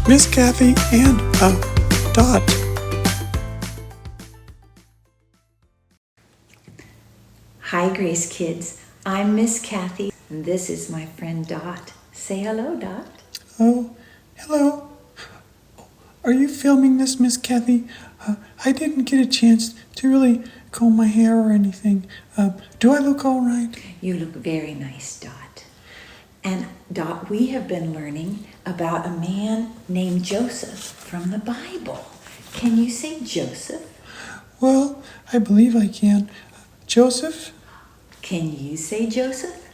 Miss Cathy and Dot. Hi, Grace Kids. I'm Miss Cathy, and this is my friend Dot. Say hello, Dot. Oh, hello. Are you filming this, Miss Cathy? I didn't get a chance to really comb my hair or anything. Do I look all right? You look very nice, Dot. And Dot, we have been learning about a man named Joseph from the Bible. Can you say Joseph? Well, I believe I can. Joseph? Can you say Joseph?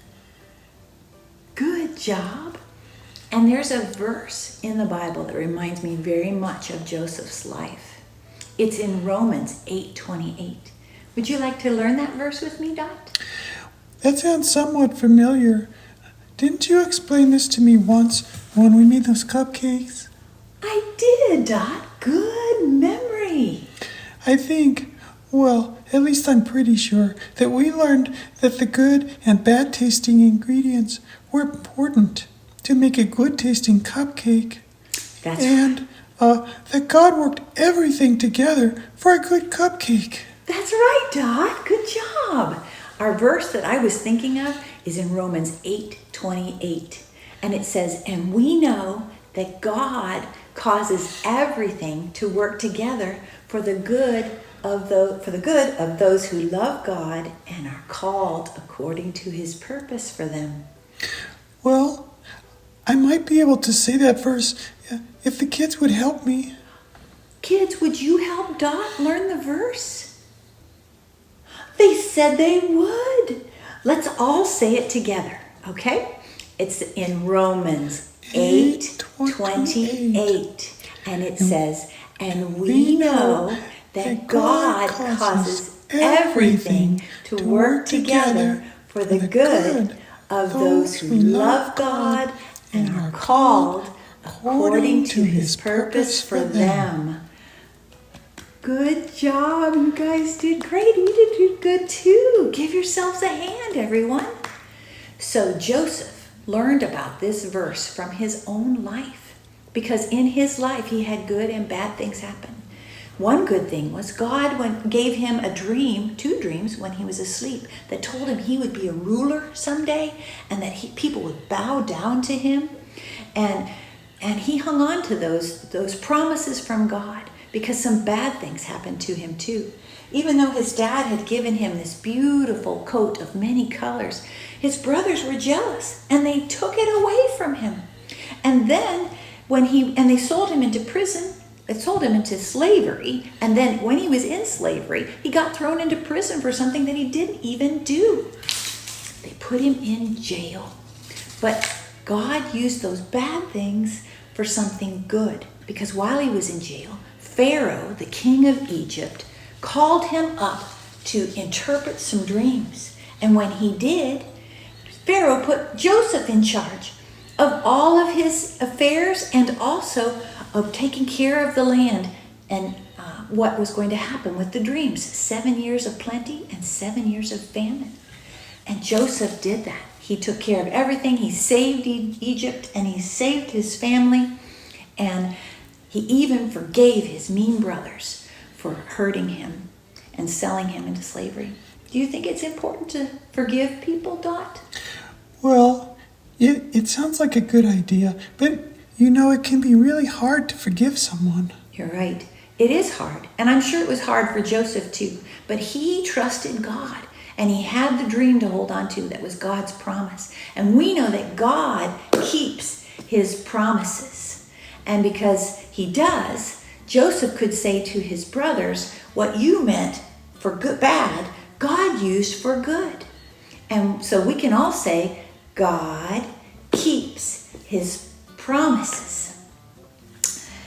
Good job. And there's a verse in the Bible that reminds me very much of Joseph's life. It's in Romans 8:28. Would you like to learn that verse with me, Dot? That sounds somewhat familiar. Didn't you explain this to me once when we made those cupcakes? I did, Dot. Good memory. I think, well, at least I'm pretty sure, that we learned that the good and bad tasting ingredients were important to make a good tasting cupcake. That's and that God worked everything together for a good cupcake. That's right, Dot. Good job. Our verse that I was thinking of is in Romans 8:28. And it says, and we know that God causes everything to work together for the good of those who love God and are called according to his purpose for them. Well, I might be able to say that verse if the kids would help me. Kids, would you help Dot learn the verse? They said they would. Let's all say it together, okay? It's in Romans 8:28. And it says, and we know that God causes everything to work together for the good of those who love God and are called according to his purpose for them. Good job. You guys did great. You did good too. Give yourselves a hand, everyone. So Joseph learned about this verse from his own life, because in his life he had good and bad things happen. One good thing was God gave him a dream, 2 dreams when he was asleep, that told him he would be a ruler someday and that people would bow down to him. And he hung on to those promises from God, because some bad things happened to him too. Even though his dad had given him this beautiful coat of many colors, his brothers were jealous and they took it away from him. And then they sold him into prison. They sold him into slavery. And then when he was in slavery, he got thrown into prison for something that he didn't even do. They put him in jail. But God used those bad things for something good, because while he was in jail, Pharaoh, the king of Egypt, called him up to interpret some dreams. And when he did, Pharaoh put Joseph in charge of all of his affairs and also of taking care of the land and what was going to happen with the dreams. 7 years of plenty and 7 years of famine. And Joseph did that. He took care of everything. He saved Egypt and he saved his family. And he even forgave his mean brothers for hurting him and selling him into slavery. Do you think it's important to forgive people, Dot? Well, it sounds like a good idea, but it can be really hard to forgive someone. You're right. It is hard. And I'm sure it was hard for Joseph too. But he trusted God. And he had the dream to hold on to that was God's promise. And we know that God keeps his promises. And because he does, Joseph could say to his brothers, what you meant for bad, God used for good. And so we can all say, God keeps his promises.